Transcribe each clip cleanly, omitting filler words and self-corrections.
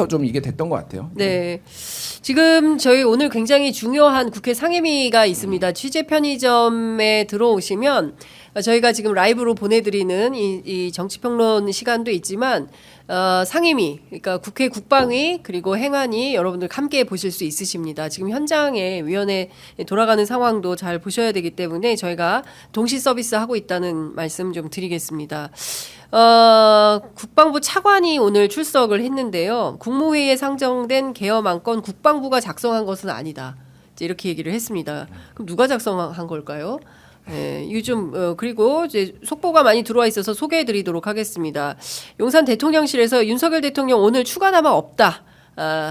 좀 이게 됐던 것 같아요. 네. 지금 저희 오늘 굉장히 중요한 국회 상임위가 있습니다. 취재 편의점에 들어오시면 저희가 지금 라이브로 보내드리는 이 정치평론 시간도 있지만 상임위, 그러니까 국회 국방위 그리고 행안위 여러분들 함께 보실 수 있으십니다. 지금 현장에 위원회 돌아가는 상황도 잘 보셔야 되기 때문에 저희가 동시 서비스 하고 있다는 말씀 좀 드리겠습니다. 국방부 차관이 오늘 출석을 했는데요. 국무회의에 상정된 계엄 안건 국방부가 작성한 것은 아니다. 이제 이렇게 얘기를 했습니다. 그럼 누가 작성한 걸까요? 네, 이거 좀 그리고 이제 속보가 많이 들어와 있어서 소개해드리도록 하겠습니다. 용산 대통령실에서 윤석열 대통령 오늘 추가 담화 없다.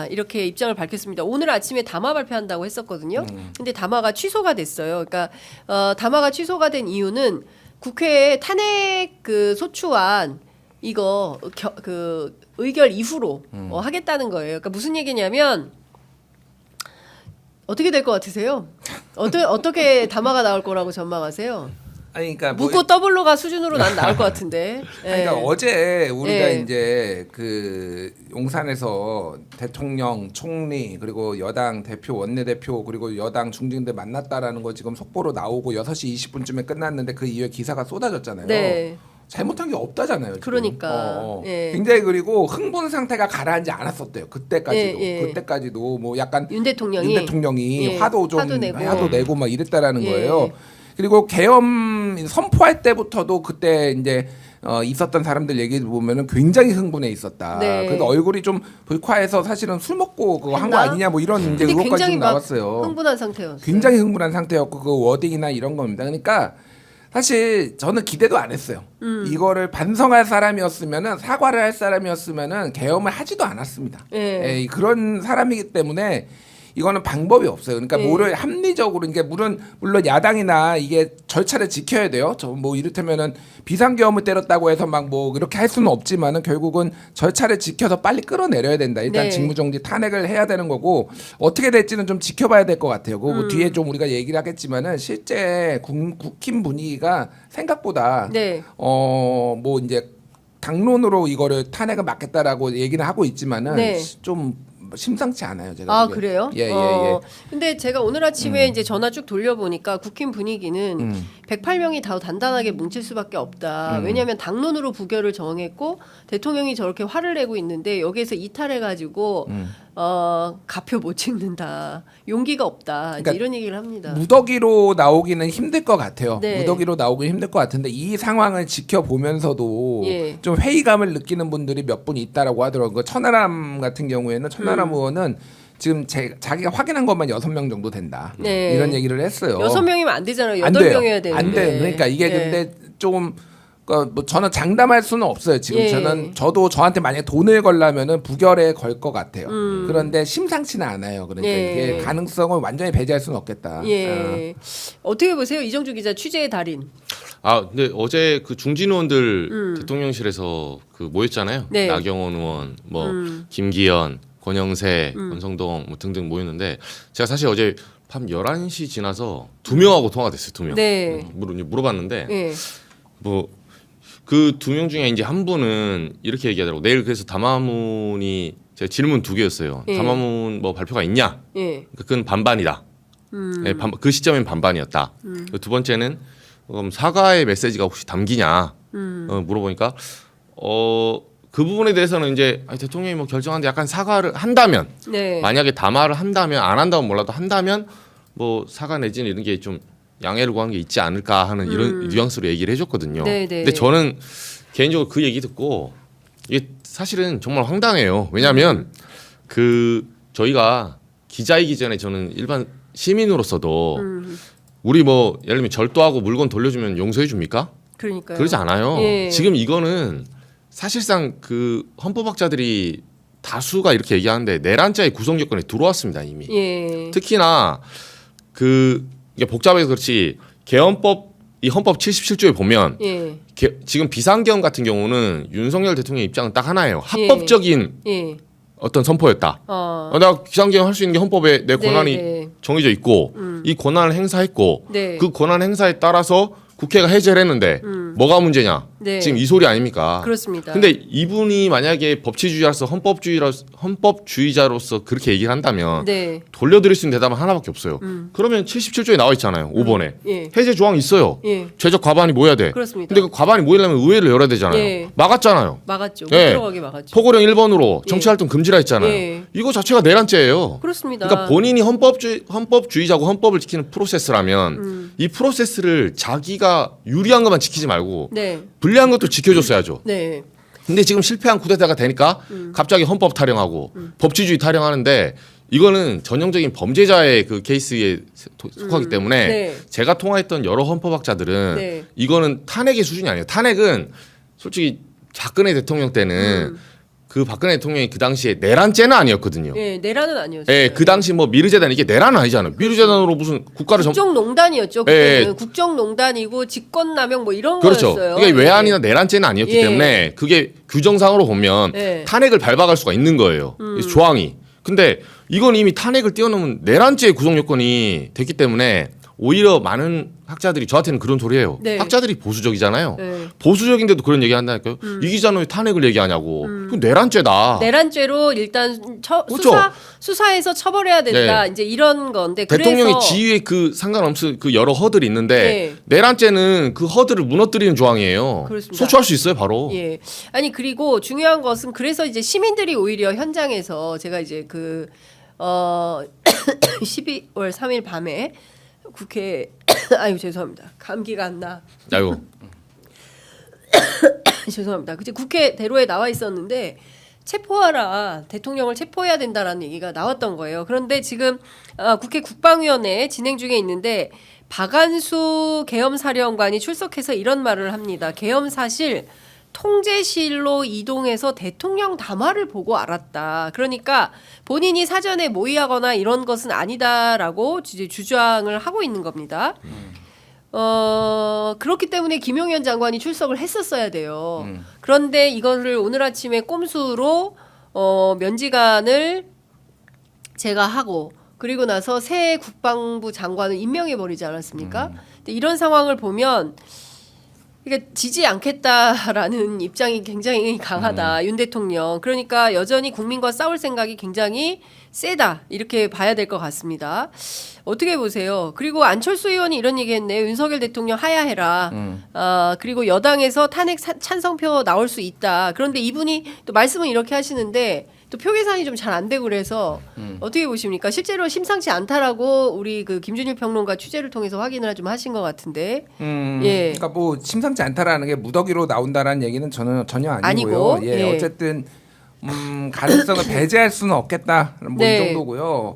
이렇게 입장을 밝혔습니다. 오늘 아침에 담화 발표한다고 했었거든요. 근데 담화가 취소가 됐어요. 그러니까 담화가 취소가 된 이유는 국회에 탄핵 그 소추안 이거 그 의결 이후로 하겠다는 거예요. 그러니까 무슨 얘기냐면 어떻게 될 것 같으세요? 어떻게 담화가 나올 거라고 전망하세요? 아니, 그러니까 묻고 더블로가 수준으로 난 나올 것 같은데. 그러니까 어제 우리가 예. 이제 그 용산에서 대통령, 총리 그리고 여당 대표, 원내대표 그리고 여당 중진들 만났다라는 거 지금 속보로 나오고 6시 20분쯤에 끝났는데 그 이후에 기사가 쏟아졌잖아요. 네. 잘못한 게 없다잖아요. 지금. 그러니까. 예. 굉장히 그리고 흥분 상태가 가라앉지 않았었대요. 그때까지도. 예, 예. 그때까지도 뭐 약간 윤 대통령이 예. 화도 내고. 내고 막 이랬다라는 예. 거예요. 그리고 계엄 선포할 때부터도 그때 이제 있었던 사람들 얘기 보면은 굉장히 흥분해 있었다. 네. 그래서 얼굴이 좀 불쾌해서 사실은 술 먹고 그거 한 거 했나? 아니냐 뭐 이런 이제 근데 의혹까지 굉장히 좀 막 나왔어요. 흥분한 상태였어요. 굉장히 흥분한 상태였고 그 워딩이나 이런 겁니다. 그러니까 사실 저는 기대도 안 했어요. 이거를 반성할 사람이었으면은 사과를 할 사람이었으면은 계엄을 하지도 않았습니다. 예. 그런 사람이기 때문에 이거는 방법이 없어요. 그러니까 뭐를 합리적으로, 그러니까 물론 야당이나 이게 절차를 지켜야 돼요. 저 뭐 이를테면은 비상계엄을 때렸다고 해서 막 뭐 이렇게 할 수는 없지만은 결국은 절차를 지켜서 빨리 끌어내려야 된다. 일단 네. 직무정지 탄핵을 해야 되는 거고 어떻게 될지는 좀 지켜봐야 될 것 같아요. 그거 뒤에 좀 우리가 얘기를 하겠지만은 실제 국힘 분위기가 생각보다 네. 뭐 이제 당론으로 이거를 탄핵을 막겠다라고 얘기는 하고 있지만은 네. 좀 심상치 않아요. 제가 보기엔. 그래요? 예. 근데 제가 오늘 아침에 이제 전화 쭉 돌려보니까 국힘 분위기는 108명이 다 단단하게 뭉칠 수밖에 없다. 왜냐하면 당론으로 부결을 정했고 대통령이 저렇게 화를 내고 있는데 여기에서 이탈해가지고 가표 못 찍는다. 용기가 없다. 그러니까 이제 이런 얘기를 합니다. 무더기로 나오기는 힘들 것 같아요. 네. 무더기로 나오기는 힘들 것 같은데 이 상황을 지켜보면서도 예. 좀 회의감을 느끼는 분들이 몇 분 있다라고 하더라고요. 천하람 같은 경우에는 천하람 의원은 지금 자기가 확인한 것만 6명 정도 된다. 네. 이런 얘기를 했어요. 6명이면 안 되잖아요. 안 돼요. 8명이어야 되는데. 안 돼. 그러니까 이게 네. 근데 조금 뭐 저는 장담할 수는 없어요. 지금 예. 저도 저한테 만약에 돈을 걸라면은 부결에 걸 것 같아요. 그런데 심상치는 않아요. 그러니까 예. 이게 가능성을 완전히 배제할 수는 없겠다. 예. 어떻게 보세요? 이정주 기자 취재의 달인. 근데 어제 그 중진 의원들 대통령실에서 그 모였잖아요. 네. 나경원 의원, 뭐 김기현, 권영세, 권성동 뭐 등등 모였는데 제가 사실 어제 밤 11시 지나서 2명하고 통화가 됐어요. 2명. 네. 물어봤는데 예. 뭐 그 2명 중에 이제 한 분은 이렇게 얘기하더라고. 내일 그래서 담화문이 제가 질문 2개였어요. 예. 담화문 뭐 발표가 있냐? 예. 그건 반반이다. 네, 그 시점엔 반반이었다. 두 번째는 사과의 메시지가 혹시 담기냐 물어보니까 그 부분에 대해서는 이제 대통령이 뭐 결정하는데 약간 사과를 한다면 네. 만약에 담화를 한다면 안 한다면 몰라도 한다면 뭐 사과 내지는 이런 게 좀 양해를 구한 게 있지 않을까 하는 이런 뉘앙스로 얘기를 해줬거든요. 네네. 근데 저는 개인적으로 그 얘기 듣고 이게 사실은 정말 황당해요. 왜냐하면 그 저희가 기자이기 전에 저는 일반 시민으로서도 우리 뭐 예를 들면 절도하고 물건 돌려주면 용서해 줍니까? 그러니까요. 그러지 않아요. 예. 지금 이거는 사실상 그 헌법학자들이 다수가 이렇게 얘기하는데 내란죄의 구성 요건에 들어왔습니다 이미. 예. 특히나 그 이게 복잡해서 그렇지 개헌법 이 헌법 77조에 보면 예. 지금 비상계엄 같은 경우는 윤석열 대통령의 입장은 딱 하나예요. 합법적인 예. 어떤 선포였다. 내가 비상계엄 할 수 있는 게 헌법에 내 권한이 네. 정해져 있고 이 권한을 행사했고 네. 그 권한 행사에 따라서 국회가 해제를 했는데 뭐가 문제냐? 네. 지금 이 소리 아닙니까? 그렇습니다. 근데 이분이 만약에 법치주의자로서 헌법주의자로서 그렇게 얘기를 한다면 네. 돌려드릴 수 있는 대답은 하나밖에 없어요. 그러면 77조에 나와 있잖아요. 5번에. 예. 해제 조항이 있어요. 예. 죄적 과반이 모여야 돼. 그렇습니다. 근데 그 과반이 모이려면 의회를 열어야 되잖아요. 예. 막았잖아요. 막았죠. 못 예. 들어가게 막았죠. 포고령 1번으로 예. 정치활동 금지라 했잖아요. 예. 이거 자체가 내란죄예요. 그렇습니다. 그러니까 본인이 헌법주의자고 헌법을 지키는 프로세스라면 이 프로세스를 자기가 유리한 것만 지키지 말고 네. 불리한 것도 지켜줬어야죠. 네. 근데 지금 실패한 쿠데타가 되니까 갑자기 헌법 타령하고 법치주의 타령하는데 이거는 전형적인 범죄자의 그 케이스에 속하기 때문에 네. 제가 통화했던 여러 헌법학자들은 네. 이거는 탄핵의 수준이 아니에요. 탄핵은 솔직히 박근혜 대통령 때는 그 박근혜 대통령이 그 당시에 내란죄는 아니었거든요. 예, 내란은 아니었어요. 예, 그 당시 뭐 미르재단 이게 내란은 아니잖아요. 미르재단으로 무슨 국가를 국정농단이었죠. 예. 그때는 국정농단이고 직권남용 뭐 이런 그렇죠. 거였어요. 그러니까 외환이나 내란죄는 아니었기 예. 때문에 그게 규정상으로 보면 예. 탄핵을 밟아갈 수가 있는 거예요. 이 조항이. 근데 이건 이미 탄핵을 뛰어넘은 내란죄 구성 요건이 됐기 때문에 오히려 많은 학자들이 저한테는 그런 소리예요. 네. 학자들이 보수적이잖아요. 네. 보수적인데도 그런 얘기 한다니까요. 이 기자는 왜 탄핵을 얘기하냐고. 그건 내란죄다. 내란죄로 일단 그렇죠. 수사해서 처벌해야 된다. 네. 이제 이런 건데 대통령의 그래서 지위에 그 상관없을 그 여러 허들이 있는데 네. 내란죄는 그 허들을 무너뜨리는 조항이에요. 그렇습니다. 소추할 수 있어요, 바로. 예. 아니 그리고 중요한 것은 그래서 이제 시민들이 오히려 현장에서 제가 이제 12월 3일 밤에 국회 아유 죄송합니다. 감기가 안 나. 아이고. 죄송합니다. 그때 국회 대로에 나와 있었는데 체포하라 대통령을 체포해야 된다라는 얘기가 나왔던 거예요. 그런데 지금 국회 국방위원회 진행 중에 있는데 박안수 계엄사령관이 출석해서 이런 말을 합니다. 계엄사실 통제실로 이동해서 대통령 담화를 보고 알았다. 그러니까 본인이 사전에 모의하거나 이런 것은 아니다라고 이제 주장을 하고 있는 겁니다. 그렇기 때문에 김용현 장관이 출석을 했었어야 돼요. 그런데 이거를 오늘 아침에 꼼수로 면지간을 제가 하고 그리고 나서 새 국방부 장관을 임명해 버리지 않았습니까? 근데 이런 상황을 보면 그러니까 지지 않겠다라는 입장이 굉장히 강하다. 윤 대통령. 그러니까 여전히 국민과 싸울 생각이 굉장히 세다. 이렇게 봐야 될 것 같습니다. 어떻게 보세요? 그리고 안철수 의원이 이런 얘기했네요. 윤석열 대통령 하야해라. 그리고 여당에서 탄핵 찬성표 나올 수 있다. 그런데 이분이 또 말씀은 이렇게 하시는데 또 표 계산이 좀 잘 안 되고 그래서 어떻게 보십니까? 실제로 심상치 않다라고 우리 그 김준일 평론가 취재를 통해서 확인을 좀 하신 것 같은데. 예. 그러니까 뭐 심상치 않다라는 게 무더기로 나온다라는 얘기는 저는 전혀 아니고요. 아니고, 예, 예. 어쨌든 가능성을 배제할 수는 없겠다. 뭐 네. 이 정도고요.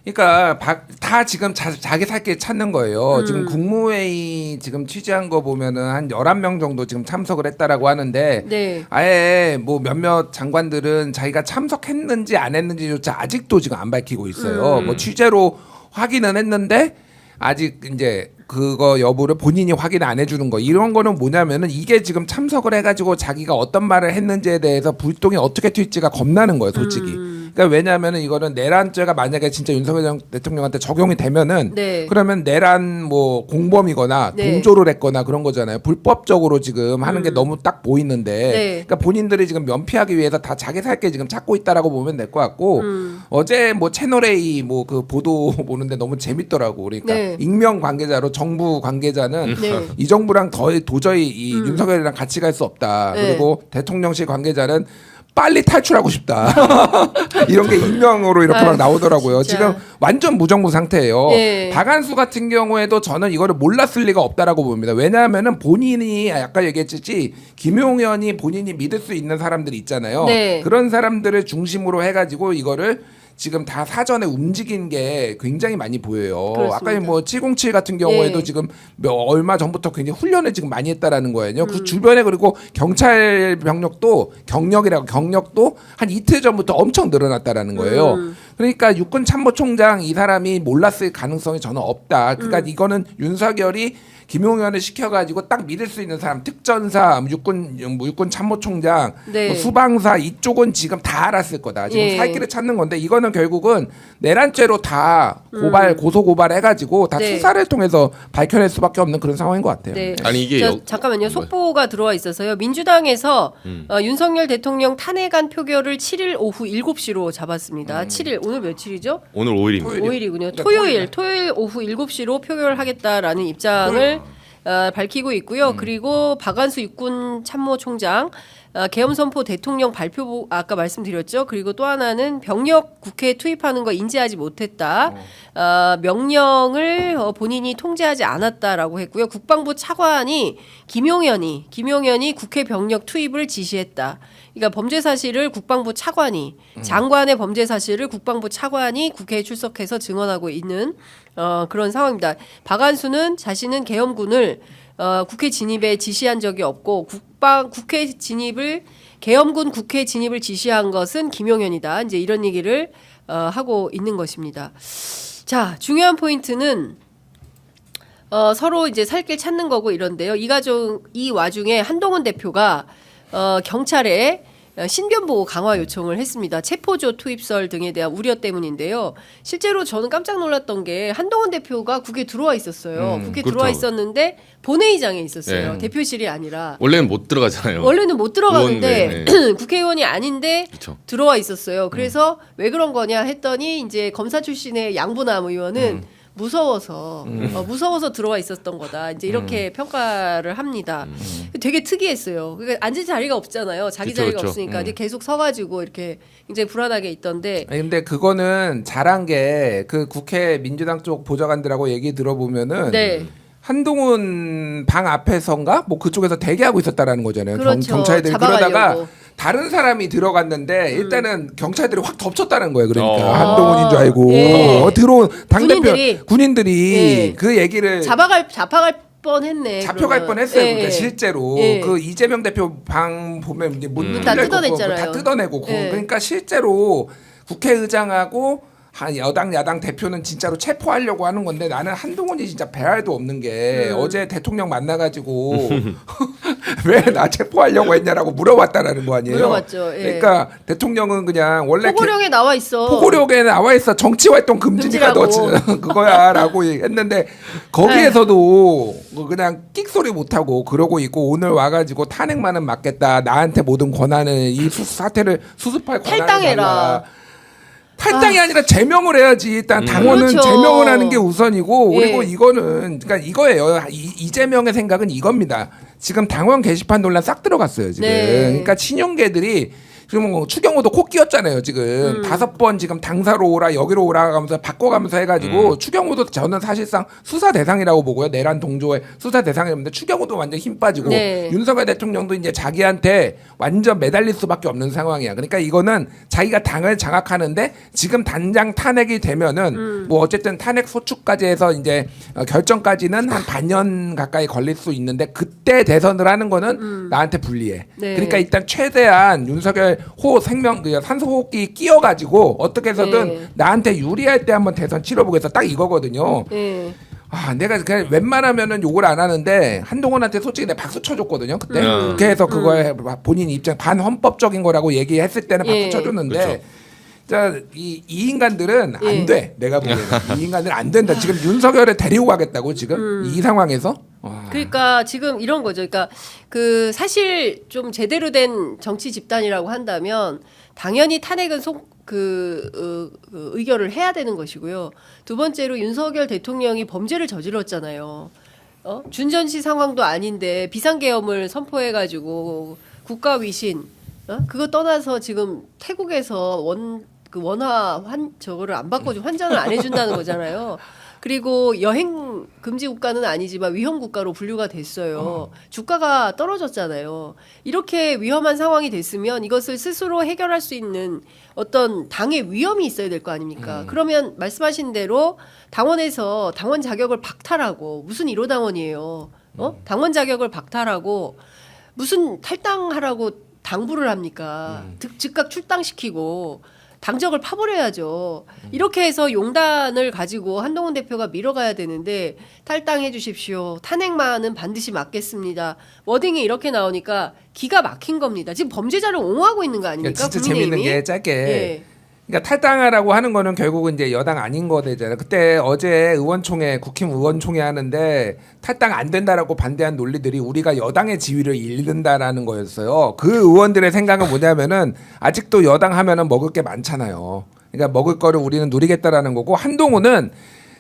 그러니까 다 지금 자기 살 길 찾는 거예요. 지금 국무회의 지금 취재한 거 보면은 한 11명 정도 지금 참석을 했다라고 하는데 네. 아예 뭐 몇몇 장관들은 자기가 참석했는지 안 했는지조차 아직도 지금 안 밝히고 있어요. 뭐 취재로 확인은 했는데 아직 이제 그거 여부를 본인이 확인 안 해주는 거 이런 거는 뭐냐면은 이게 지금 참석을 해가지고 자기가 어떤 말을 했는지에 대해서 불똥이 어떻게 튈지가 겁나는 거예요, 솔직히. 그러니까 왜냐하면은 이거는 내란죄가 만약에 진짜 윤석열 대통령한테 적용이 되면은 네. 그러면 내란 뭐 공범이거나 네. 동조를 했거나 그런 거잖아요. 불법적으로 지금 하는 게 너무 딱 보이는데, 네. 그러니까 본인들이 지금 면피하기 위해서 다 자기 살 게 지금 찾고 있다라고 보면 될 것 같고 어제 뭐 채널 A 뭐 그 보도 보는데 너무 재밌더라고. 그러니까 네. 익명 관계자로 정부 관계자는 네. 이 정부랑 도저히 이 윤석열이랑 같이 갈 수 없다. 네. 그리고 대통령실 관계자는 빨리 탈출하고 싶다. 이런 게 익명으로 이렇게 막 나오더라고요. 진짜. 지금 완전 무정부 상태예요. 예. 박안수 같은 경우에도 저는 이거를 몰랐을 리가 없다라고 봅니다. 왜냐하면은 본인이 아까 얘기했듯이 김용현이 본인이 믿을 수 있는 사람들이 있잖아요. 네. 그런 사람들을 중심으로 해가지고 이거를 지금 다 사전에 움직인 게 굉장히 많이 보여요. 그렇습니다. 아까 뭐 707 같은 경우에도 예. 지금 얼마 전부터 굉장히 훈련을 지금 많이 했다라는 거예요. 그 주변에 그리고 경찰 병력도 경력도 한 이틀 전부터 엄청 늘어났다라는 거예요. 그러니까 육군 참모총장 이 사람이 몰랐을 가능성이 저는 없다. 그러니까 이거는 윤석열이 김용현을 시켜가지고 딱 믿을 수 있는 사람, 특전사, 육군 참모총장, 네. 뭐 수방사 이쪽은 지금 다 알았을 거다. 지금 예. 살 길을 찾는 건데 이거는 결국은 내란죄로 다 고소 고발해가지고 다 네. 수사를 통해서 밝혀낼 수밖에 없는 그런 상황인 것 같아요. 네. 아니 이게 잠깐만요. 속보가 들어와 있어서요. 민주당에서 윤석열 대통령 탄핵안 표결을 7일 오후 7시로 잡았습니다. 7일 오늘 며칠이죠? 오늘 5일입니다. 토요일. 5일이군요. 그러니까 토요일 오후 7시로 표결하겠다라는 입장을 밝히고 있고요. 그리고 박안수 육군 참모총장 계엄 선포 대통령 발표 아까 말씀드렸죠. 그리고 또 하나는 병력 국회에 투입하는 거 인지하지 못했다. 명령을 본인이 통제하지 않았다라고 했고요. 국방부 차관이 김용현이 국회 병력 투입을 지시했다. 그러니까 범죄 사실을 국방부 차관이 장관의 범죄 사실을 국방부 차관이 국회에 출석해서 증언하고 있는 그런 상황입니다. 박안수는 자신은 계엄군을 국회 진입에 지시한 적이 없고 국회 진입을 계엄군 국회 진입을 지시한 것은 김용현이다. 이제 이런 얘기를 하고 있는 것입니다. 자, 중요한 포인트는 서로 이제 살 길 찾는 거고 이런데요. 이 와중에 한동훈 대표가 경찰에 신변보호 강화 요청을 했습니다. 체포조 투입설 등에 대한 우려 때문인데요. 실제로 저는 깜짝 놀랐던 게 한동훈 대표가 국회에 들어와 있었어요. 국회에 그렇죠. 들어와 있었는데 본회의장에 있었어요. 네. 대표실이 아니라. 원래는 못 들어가잖아요. 원래는 못 들어가는데 의원, 국회의원이 아닌데 그렇죠. 들어와 있었어요. 그래서 왜 그런 거냐 했더니 이제 검사 출신의 양부남 의원은 무서워서 들어와 있었던 거다. 이제 이렇게 평가를 합니다. 되게 특이했어요. 그러니까 앉을 자리가 없잖아요. 자기 그쵸, 자리가 그쵸. 없으니까 근데 계속 서가지고 이렇게 굉장히 불안하게 있던데. 아니, 근데 그거는 잘한 게 그 국회 민주당 쪽 보좌관들하고 얘기 들어보면은 네. 한동훈 방 앞에선가 뭐 그쪽에서 대기하고 있었다라는 거잖아요. 그렇죠. 경찰들이 잡아가려고. 그러다가 다른 사람이 들어갔는데 일단은 경찰들이 확 덮쳤다는 거예요. 그러니까 어. 한동훈인 줄 알고 예. 들어온 당대표 군인들이. 군인들이 예. 그 얘기를 잡아갈 뻔했네. 잡혀갈 그러면. 뻔했어요. 예, 그러니까 예. 실제로 예. 그 이재명 대표 방 보면 이제 문 다 뚫려 있고 뜯어냈잖아요. 다 뜯어내고 예. 그러니까 실제로 국회의장하고 한 여당 야당 대표는 진짜로 체포하려고 하는 건데 나는 한동훈이 진짜 배알도 없는 게 어제 대통령 만나가지고 왜 나 체포하려고 했냐라고 물어봤다라는 거 아니에요. 물어봤죠. 예. 그러니까 대통령은 그냥 원래 포고령에 나와 있어. 포고령에 나와 있어 정치활동 금지니까 너 금지라고. 그거야라고 했는데 거기에서도 그냥 끽소리 못하고 그러고 있고 오늘 와가지고 탄핵만은 맞겠다 나한테 모든 권한을 이 사태를 수습할 권한을 탈당해라. 달라. 탈당이 아니라 제명을 해야지. 일단 당원은 그렇죠. 제명을 하는 게 우선이고 그리고 예. 이거는 그러니까 이거예요. 이재명의 생각은 이겁니다. 지금 당원 게시판 논란 싹 들어갔어요. 지금. 네. 그러니까 친윤계들이 지금 뭐 추경호도 코 끼었잖아요. 지금 5번 지금 당사로 오라 여기로 오라 하면서 바꿔가면서 해가지고 추경호도 저는 사실상 수사 대상이라고 보고요. 내란 동조의 수사 대상이었는데 추경호도 완전 힘 빠지고 네. 윤석열 대통령도 이제 자기한테 완전 매달릴 수밖에 없는 상황이야. 그러니까 이거는 자기가 당을 장악하는데 지금 단장 탄핵이 되면은 뭐 어쨌든 탄핵 소추까지 해서 이제 결정까지는 한 반년 가까이 걸릴 수 있는데 그때 대선을 하는 거는 나한테 불리해. 네. 그러니까 일단 최대한 윤석열 산소호흡기 끼워가지고 어떻게 해서든 네. 나한테 유리할 때 한번 대선 치러보겠어. 딱 이거거든요. 예. 아, 내가 그냥 웬만하면은 욕을 안 하는데 한동훈한테 솔직히 내가 박수 쳐줬거든요. 그때 국회에서 그거에 본인 입장 반헌법적인 거라고 얘기했을 때는 박수 예. 쳐줬는데. 그렇죠. 자, 이 인간들은 예. 안 돼. 내가 보기에는 이 인간들은 안 된다. 지금 윤석열을 데리고 가겠다고 지금 이 상황에서. 와. 그러니까 지금 이런 거죠. 그러니까 그 사실 좀 제대로 된 정치 집단이라고 한다면 당연히 탄핵은 의결을 해야 되는 것이고요. 두 번째로 윤석열 대통령이 범죄를 저질렀잖아요. 준전시 상황도 아닌데 비상계엄을 선포해가지고 국가 위신 그거 떠나서 지금 태국에서 저거를 안 바꿔줘 환전을 안 해준다는 거잖아요. 그리고 여행 금지 국가는 아니지만 위험 국가로 분류가 됐어요. 주가가 떨어졌잖아요. 이렇게 위험한 상황이 됐으면 이것을 스스로 해결할 수 있는 어떤 당의 위험이 있어야 될 거 아닙니까? 그러면 말씀하신 대로 당원에서 당원 자격을 박탈하고 무슨 1호 당원이에요. 당원 자격을 박탈하고 무슨 탈당하라고 당부를 합니까? 즉각 출당시키고 당적을 파버려야죠. 이렇게 해서 용단을 가지고 한동훈 대표가 밀어가야 되는데 탈당해 주십시오. 탄핵만은 반드시 막겠습니다. 워딩이 이렇게 나오니까 기가 막힌 겁니다. 지금 범죄자를 옹호하고 있는 거 아닙니까? 진짜 국민의힘이? 재밌는 게 짧게. 예. 그러니까 탈당하라고 하는 거는 결국은 이제 여당 아닌 거 되잖아요. 그때 어제 의원총회, 국힘 의원총회 하는데 탈당 안 된다라고 반대한 논리들이 우리가 여당의 지위를 잃는다라는 거였어요. 그 의원들의 생각은 뭐냐면은 아직도 여당 하면은 먹을 게 많잖아요. 그러니까 먹을 거를 우리는 누리겠다라는 거고 한동훈은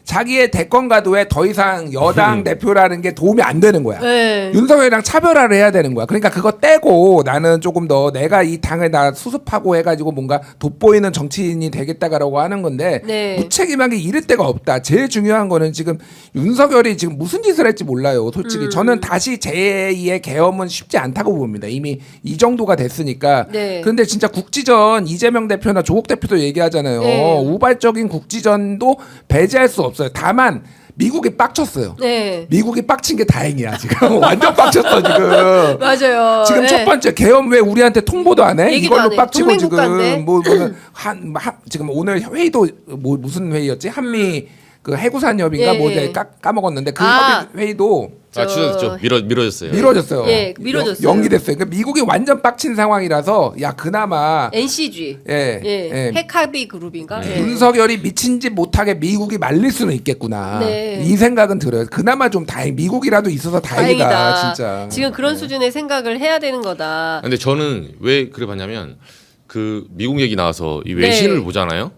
자기의 대권 가도에 더 이상 여당 대표라는 게 도움이 안 되는 거야. 네. 윤석열이랑 차별화를 해야 되는 거야. 그러니까 그거 떼고 나는 조금 더 내가 이 당을 다 수습하고 해가지고 뭔가 돋보이는 정치인이 되겠다라고 하는 건데 네. 무책임하게 이를 데가 없다. 제일 중요한 거는 지금 윤석열이 지금 무슨 짓을 할지 몰라요. 솔직히 저는 다시 제2의 계엄은 쉽지 않다고 봅니다. 이미 이 정도가 됐으니까. 네. 그런데 진짜 국지전 이재명 대표나 조국 대표도 얘기하잖아요. 네. 우발적인 국지전도 배제할 수 없어요. 다만 미국이 빡쳤어요. 네. 미국이 빡친 게 다행이야 지금. 완전 빡쳤어 지금. 맞아요. 지금 네. 첫 번째 계엄 왜 우리한테 통보도 안 해? 얘기도 이걸로 안 해. 빡치고 동맹국가인데. 지금 뭐 지금 오늘 회의도 뭐 무슨 회의였지? 한미 그 해구산 협의인가 예, 뭐 예. 까먹었는데 그 아. 회의도 취소됐죠. 미뤄졌어요. 미뤄졌어요. 예, 미뤄졌어요. 연기됐어요. 그러니까 미국이 완전 빡친 상황이라서 야 그나마 NCG. 예, 예. 핵합의 그룹인가? 예. 윤석열이 미친 짓 못하게 미국이 말릴 수는 있겠구나. 네. 이 생각은 들어요. 그나마 좀 미국이라도 있어서 다행이다. 진짜. 지금 그런 네. 수준의 생각을 해야 되는 거다. 근데 저는 왜 그래 봤냐면 그 미국 얘기 나와서 이 외신을 네. 보잖아요.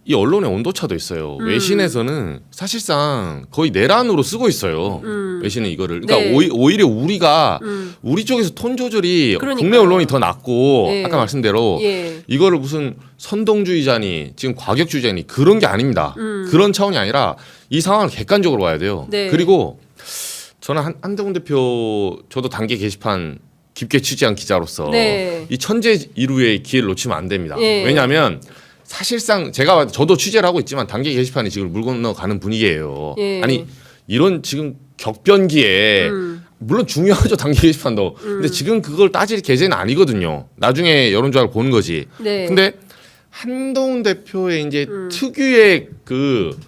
이 언론의 온도차도 있어요. 외신에서는 사실상 거의 내란으로 쓰고 있어요. 외신은 이거를. 그러니까 네. 오히려 우리가 우리 쪽에서 톤 조절이 그러니까요. 국내 언론이 더 낫고 네. 아까 말씀대로 예. 이거를 무슨 선동주의자니 지금 과격주의자니 그런 게 아닙니다. 그런 차원이 아니라 이 상황을 객관적으로 봐야 돼요. 네. 그리고 저는 한동훈 대표 저도 단계 게시판 깊게 취재한 기자로서 네. 이 천재 이루의 기회를 놓치면 안 됩니다. 예. 왜냐하면 사실상 저도 취재를 하고 있지만 단계 게시판이 지금 물 건너가는 분위기예요. 예. 아니 이런 지금 격변기에 물론 중요하죠 단계 게시판도. 근데 지금 그걸 따질 계제는 아니거든요. 나중에 여론조사를 보는 거지. 네. 근데 한동훈 대표의 이제 특유의 그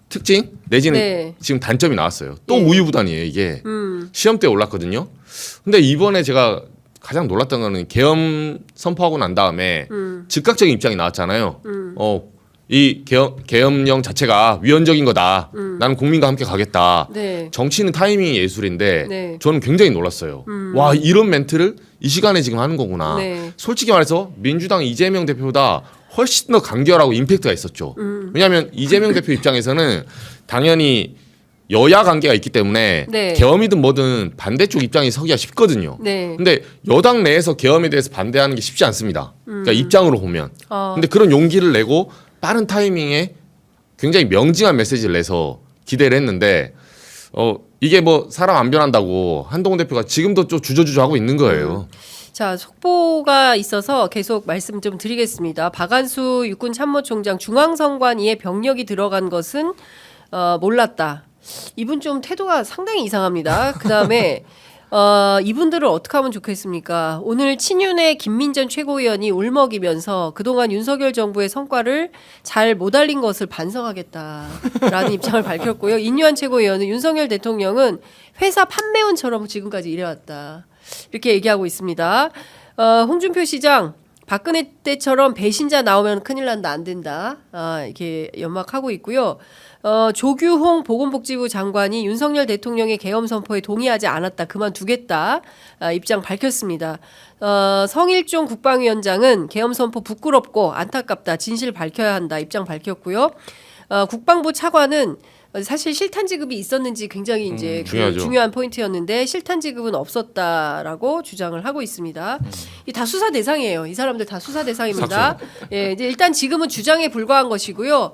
특징 내지는 네. 지금 단점이 나왔어요. 또 예. 우유부단이에요 이게. 시험 때 올랐거든요. 근데 이번에 제가 가장 놀랐던 거는 계엄 선포하고 난 다음에 즉각적인 입장이 나왔잖아요. 이 계엄령 자체가 위헌적인 거다. 나는 국민과 함께 가겠다. 네. 정치는 타이밍이 예술인데 네. 저는 굉장히 놀랐어요. 와 이런 멘트를 이 시간에 지금 하는 거구나. 네. 솔직히 말해서 민주당 이재명 대표보다 훨씬 더 간결하고 임팩트가 있었죠. 왜냐하면 이재명 대표 입장에서는 당연히 여야 관계가 있기 때문에 네. 계엄이든 뭐든 반대쪽 입장이 서기가 쉽거든요. 네. 근데 여당 내에서 계엄에 대해서 반대하는 게 쉽지 않습니다. 그러니까 입장으로 보면. 근데 그런 용기를 내고 빠른 타이밍에 굉장히 명징한 메시지를 내서 기대를 했는데 이게 뭐 사람 안 변한다고 한동훈 대표가 지금도 좀 주저주저 하고 있는 거예요. 자, 속보가 있어서 계속 말씀 좀 드리겠습니다. 박안수 육군 참모총장 중앙선관위에 병력이 들어간 것은 몰랐다. 이분 좀 태도가 상당히 이상합니다. 그다음에 이분들을 어떻게 하면 좋겠습니까? 오늘 친윤의 김민전 최고위원이 울먹이면서 그동안 윤석열 정부의 성과를 잘 못 알린 것을 반성하겠다라는 입장을 밝혔고요. 인유한 최고위원은 윤석열 대통령은 회사 판매원처럼 지금까지 일해왔다. 이렇게 얘기하고 있습니다. 홍준표 시장 박근혜 때처럼 배신자 나오면 큰일 난다 안 된다. 이렇게 연막하고 있고요. 조규홍 보건복지부 장관이 윤석열 대통령의 계엄 선포에 동의하지 않았다. 그만두겠다. 입장 밝혔습니다. 성일종 국방위원장은 계엄 선포 부끄럽고 안타깝다. 진실 밝혀야 한다. 입장 밝혔고요. 국방부 차관은 사실 실탄 지급이 있었는지 굉장히 이제 중요한 포인트였는데 실탄 지급은 없었다라고 주장을 하고 있습니다. 이 다 수사 대상이에요. 이 사람들 다 수사 대상입니다. 예, 이제 일단 지금은 주장에 불과한 것이고요.